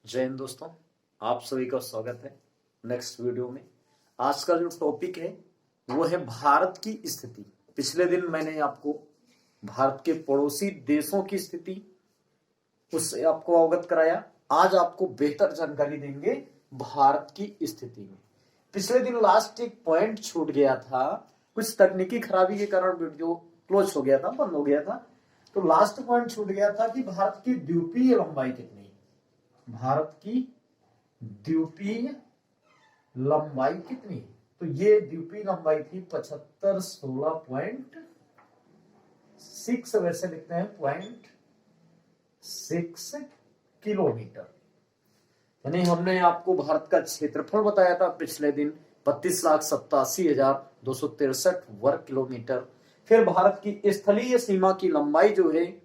जय हिंद दोस्तों, आप सभी का स्वागत है नेक्स्ट वीडियो में। आज का जो टॉपिक है वो है भारत की स्थिति। पिछले दिन मैंने आपको भारत के पड़ोसी देशों की स्थिति उससे आपको अवगत कराया। आज आपको बेहतर जानकारी देंगे भारत की स्थिति में। पिछले दिन लास्ट एक पॉइंट छूट गया था, कुछ तकनीकी खराबी के कारण वीडियो क्लोज हो गया था, बंद हो गया था। तो लास्ट पॉइंट छूट गया था कि भारत की द्वीपीय लंबाई कितनी है। भारत की द्वीपीय लंबाई कितनी है? तो ये द्वीपीय लंबाई थी 75 16.6, वैसे लिखते हैं 0.6 किलोमीटर। यानी हमने आपको भारत का क्षेत्रफल बताया था पिछले दिन 32,87,263 वर्ग किलोमीटर। फिर भारत की स्थलीय सीमा की लंबाई जो है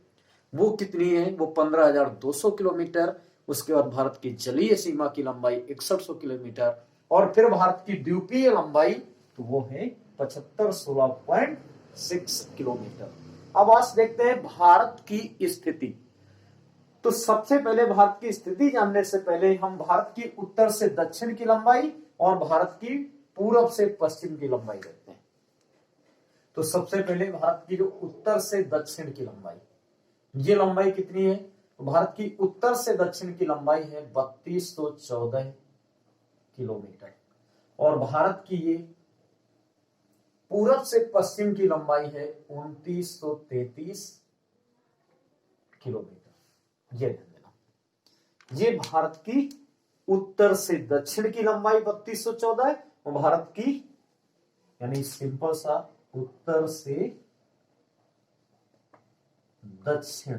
वो कितनी है, वो 15,200 किलोमीटर। उसके बाद भारत की जलीय सीमा की लंबाई 6100 किलोमीटर और फिर भारत की द्वीपीय लंबाई तो वो है 75 किलोमीटर। अब आज देखते हैं भारत की स्थिति। तो सबसे पहले भारत की स्थिति जानने से पहले हम भारत की उत्तर से दक्षिण की लंबाई और भारत की पूरब से पश्चिम की लंबाई देखते हैं। तो सबसे पहले भारत की जो उत्तर से दक्षिण की लंबाई, ये लंबाई कितनी है? तो भारत की उत्तर से दक्षिण की लंबाई है 3214 किलोमीटर और भारत की ये पूरब से पश्चिम की लंबाई है 2933 किलोमीटर। ये ध्यान देना, ये भारत की उत्तर से दक्षिण की लंबाई 3214 और भारत की यानी सिंपल सा उत्तर से दक्षिण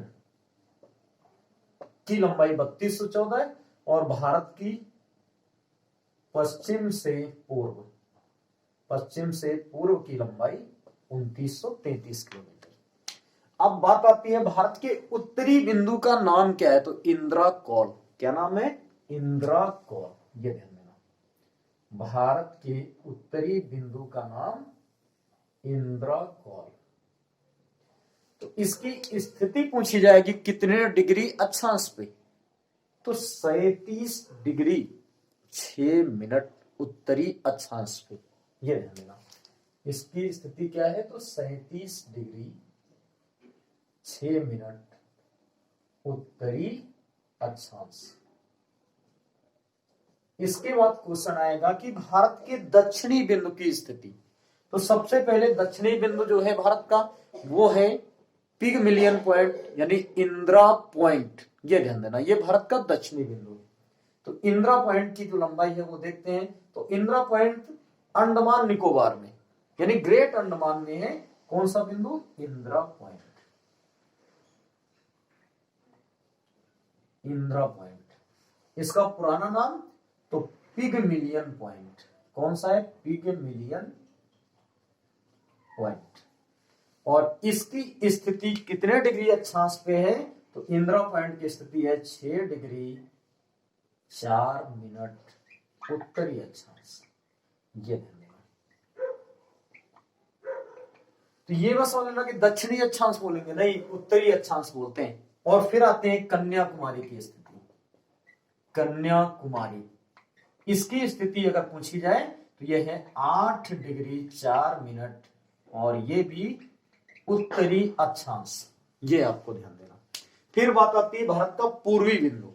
की लंबाई 3214 और भारत की पश्चिम से पूर्व की लंबाई 2933 किलोमीटर। अब बात आती है भारत के उत्तरी बिंदु का नाम क्या है? तो इंदिरा कौल। क्या नाम है? इंदिरा कौल। ये ध्यान देना, भारत के उत्तरी बिंदु का नाम इंदिरा कौल। तो इसकी स्थिति पूछी जाएगी कितने डिग्री अक्षांश पे? तो 37 डिग्री 6 मिनट उत्तरी अक्षांश पे। ये ध्यान देना, इसकी स्थिति क्या है? तो 37 डिग्री 6 मिनट उत्तरी अक्षांश। इसके बाद क्वेश्चन आएगा कि भारत के दक्षिणी बिंदु की स्थिति। तो सबसे पहले दक्षिणी बिंदु जो है भारत का वो है पिगमिलियन पॉइंट यानी इंदिरा पॉइंट। ये ध्यान देना, ये भारत का दक्षिणी बिंदु है। तो इंदिरा पॉइंट की जो लंबाई है वो देखते हैं। तो इंदिरा पॉइंट अंडमान निकोबार में यानी ग्रेट अंडमान में है। कौन सा बिंदु? इंदिरा पॉइंट। इंदिरा पॉइंट, इसका पुराना नाम तो पिगमिलियन पॉइंट। कौन सा है? पिगमिलियन पॉइंट। और इसकी स्थिति कितने डिग्री अक्षांश पे है? तो इंदिरा पॉइंट की स्थिति है 6 डिग्री 4 मिनट उत्तरी अक्षांश। ये ध्यान देना। तो ये बस समझ लेना कि दक्षिणी अक्षांश बोलेंगे नहीं, उत्तरी अक्षांश बोलते हैं। और फिर आते हैं कन्याकुमारी की स्थिति। कन्याकुमारी, इसकी स्थिति अगर पूछी जाए तो यह है 8 डिग्री 4 मिनट और ये भी उत्तरी अक्षांश। ये आपको ध्यान देना। फिर बात आती है भारत का पूर्वी बिंदु।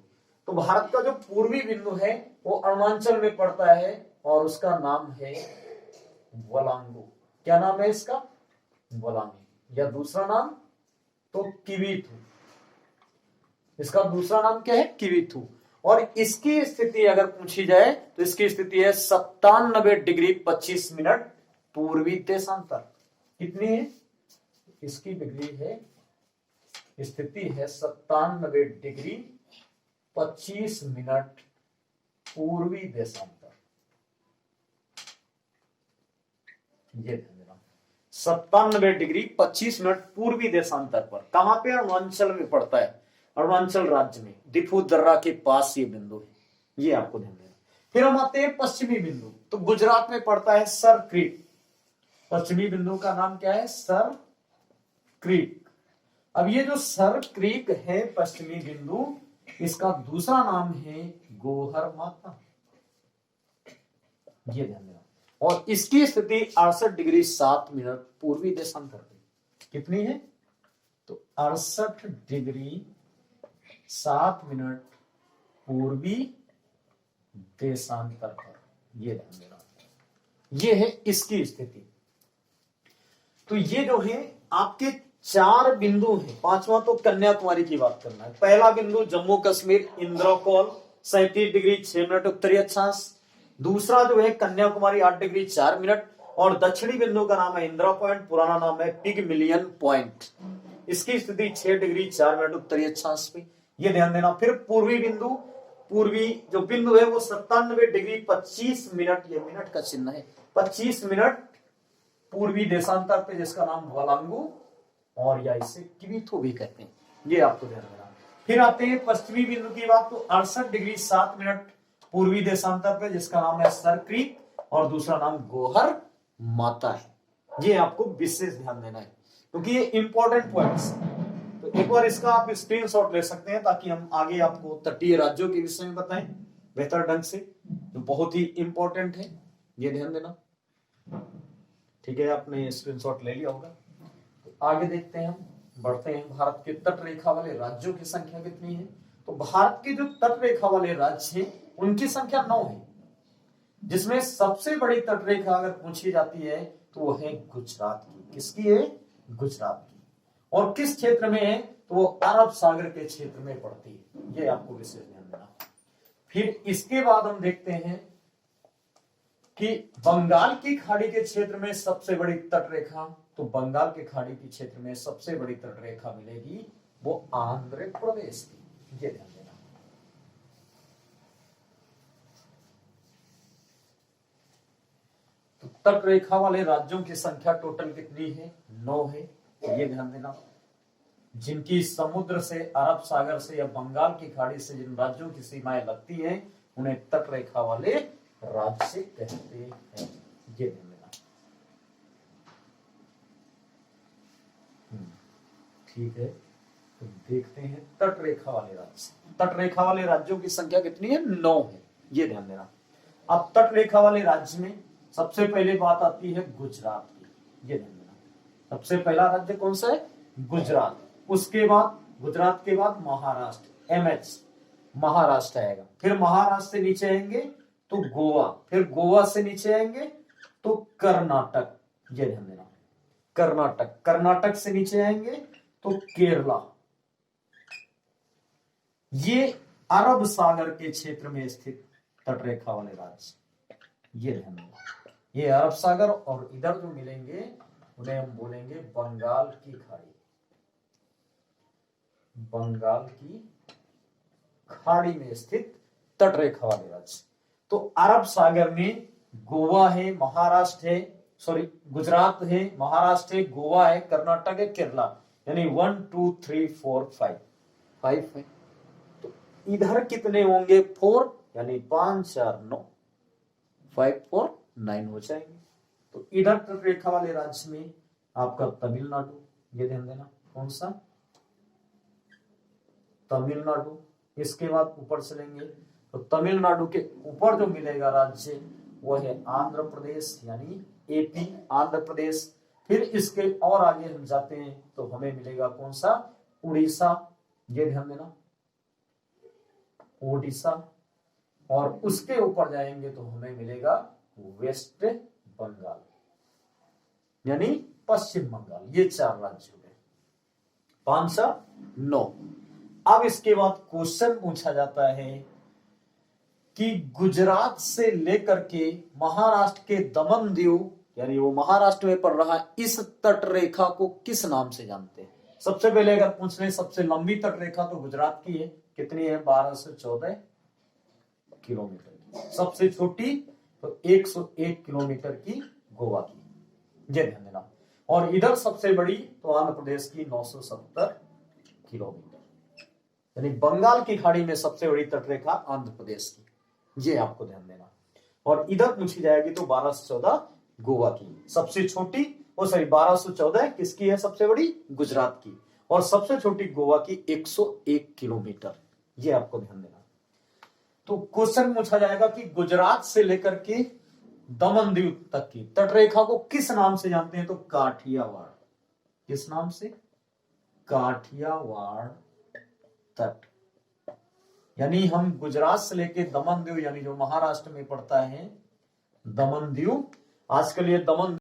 तो भारत का जो पूर्वी बिंदु है वो अरुणाचल में पड़ता है और उसका नाम है वलांगो। क्या नाम है इसका? वलांगी, या दूसरा नाम तो किवीथू। इसका दूसरा नाम क्या है? किवीथू। और इसकी स्थिति अगर पूछी जाए तो इसकी स्थिति है 97 डिग्री 25 मिनट पूर्वी देशांतर। कितनी है इसकी डिग्री है? स्थिति है 97 डिग्री 25 मिनट पूर्वी देशांतर। ये ध्यान देना, 97 डिग्री 25 मिनट पूर्वी देशांतर पर। कहां पे? अरुणाचल में पड़ता है, अरुणाचल राज्य में दिफू दर्रा के पास ये बिंदु है। ये आपको ध्यान देना। फिर हम आते हैं पश्चिमी बिंदु। तो गुजरात में पड़ता है सर क्रीक। पश्चिमी बिंदु का नाम क्या है? Sir creek. अब ये जो सर क्रीक है पश्चिमी बिंदु, इसका दूसरा नाम है गोहर माता, ये ध्यान देना। और इसकी स्थिति 68 डिग्री 7 मिनट पूर्वी देशांतर पे। कितनी है? तो 68 डिग्री 7 मिनट पूर्वी देशांतर पर, ये ध्यान देना। ये है इसकी स्थिति। तो ये जो है आपके 4 बिंदु हैं। पांचवा तो कन्याकुमारी की बात करना है। पहला बिंदु जम्मू कश्मीर इंद्रकोल 37 डिग्री 6 मिनट उत्तरी अक्षांश। दूसरा जो है कन्याकुमारी 8 डिग्री 4 मिनट। और दक्षिणी बिंदु का नाम है इंदिरा पॉइंट, पुराना नाम है पिगमिलियन पॉइंट। इसकी स्थिति 6 डिग्री 4 मिनट उत्तरी अक्षांश पे, ये ध्यान देना। फिर पूर्वी बिंदु, पूर्वी जो बिंदु है वो 97 डिग्री 25 मिनट, ये मिनट का चिन्ह है, 25 मिनट पूर्वी देशांतर पे, जिसका नाम वालांगू और या इसे किविथो भी कहते हैं, ये आपको ध्यान देना। फिर आते हैं पश्चिमी बिंदु की बात, तो 68 डिग्री 7 मिनट पूर्वी देशांतर पे, जिसका नाम है सरक्रीक और दूसरा नाम गोहर माता है। ये आपको विशेष ध्यान देना है क्योंकि ये इंपॉर्टेंट पॉइंट्स। तो एक बार इसका आप स्क्रीनशॉट ले सकते हैं ताकि हम आगे आपको तटीय राज्यों के विषय में बताएं बेहतर ढंग से, जो बहुत ही इंपॉर्टेंट है, ये ध्यान देना। ठीक है, आपने स्क्रीनशॉट ले लिया होगा। तो आगे देखते हैं, हम बढ़ते हैं। भारत के तट रेखा वाले राज्यों की संख्या कितनी है? तो भारत के जो तट रेखा वाले राज्य हैं उनकी संख्या 9 है, जिसमें सबसे बड़ी तट रेखा अगर पूछी जाती है तो वो है गुजरात की। किसकी है? गुजरात की। और किस क्षेत्र में है? तो वो अरब सागर के क्षेत्र में पड़ती है, ये आपको विशेष ध्यान देना। फिर इसके बाद हम देखते हैं कि बंगाल की खाड़ी के क्षेत्र में सबसे बड़ी तट रेखा, तो बंगाल के खाड़ी के क्षेत्र में सबसे बड़ी तट रेखा मिलेगी वो आंध्र प्रदेश की, ये ध्यान देना। तो तट रेखा वाले राज्यों की संख्या टोटल कितनी है? 9 है, ये ध्यान देना। जिनकी समुद्र से, अरब सागर से या बंगाल की खाड़ी से जिन राज्यों की सीमाएं लगती हैं उन्हें तट रेखा वाले राज्य कहते हैं, ये ध्यान देना। ठीक है, तो देखते हैं तट रेखा वाले राज्य। तट रेखा वाले राज्यों की संख्या कितनी है? 9 है, ये ध्यान देना। अब तट रेखा वाले राज्य में सबसे पहले बात आती है गुजरात की, ये ध्यान देना। सबसे पहला राज्य कौन सा है? गुजरात। उसके बाद गुजरात के बाद महाराष्ट्र, MH महाराष्ट्र आएगा। फिर महाराष्ट्र से नीचे आएंगे तो गोवा, फिर गोवा से नीचे आएंगे तो कर्नाटक, ये ध्यान देना। कर्नाटक, कर्नाटक से नीचे आएंगे तो केरला। ये अरब सागर के क्षेत्र में स्थित तटरेखा वाले राज्य, ये ध्यान देना। ये अरब सागर और इधर जो मिलेंगे उन्हें हम बोलेंगे बंगाल की खाड़ी। बंगाल की खाड़ी में स्थित तटरेखा वाले राज्य। तो अरब सागर में गोवा है, महाराष्ट्र है, सॉरी गुजरात है, महाराष्ट्र है, गोवा है, कर्नाटक है, केरला, यानी 1 2 3 4 5 है। तो इधर कितने होंगे? 4, यानी 5 4 9, 5 4 9 हो जाएंगे। तो इधर तटरेखा वाले राज्य में आपका तमिलनाडु, ये ध्यान देना। कौन सा? तमिलनाडु। इसके बाद ऊपर चलेंगे तो तमिलनाडु के ऊपर जो मिलेगा राज्य वो है आंध्र प्रदेश, यानी AP आंध्र प्रदेश। फिर इसके और आगे हम जाते हैं तो हमें मिलेगा कौन सा? उड़ीसा, ये ध्यान देना, ओडिशा। और उसके ऊपर जाएंगे तो हमें मिलेगा वेस्ट बंगाल, यानी पश्चिम बंगाल। ये 4 राज्य हो गए, 5 7 9। अब इसके बाद क्वेश्चन पूछा जाता है कि गुजरात से लेकर के महाराष्ट्र के दमन दीव, यानी वो महाराष्ट्र में पड़ रहा है, इस तट रेखा को किस नाम से जानते हैं? सबसे पहले अगर पूछ रहे सबसे लंबी तट रेखा तो गुजरात की है, कितनी है? 1214 किलोमीटर की। सबसे छोटी तो 101 किलोमीटर की गोवा की, ये ध्यान देना। और इधर सबसे बड़ी तो आंध्र प्रदेश की 970 किलोमीटर, यानी बंगाल की खाड़ी में सबसे बड़ी तटरेखा आंध्र प्रदेश की, ये आपको ध्यान देना। और इधर पूछी जाएगी तो 1214 गोवा की। सबसे छोटी, वो सॉरी 1214 किसकी है? सबसे बड़ी गुजरात की। और सबसे छोटी गोवा की 101 किलोमीटर, ये आपको ध्यान देना। तो क्वेश्चन पूछा जाएगा कि गुजरात से लेकर के दमन द्वीप तक की तटरेखा को किस नाम से जानते हैं? तो काठियावाड़। किस नाम से? काठियावाड़ तट। यानी हम गुजरात से लेके दमन द्वीप, यानी जो महाराष्ट्र में पड़ता है दमन द्वीप, आजकल ये दमन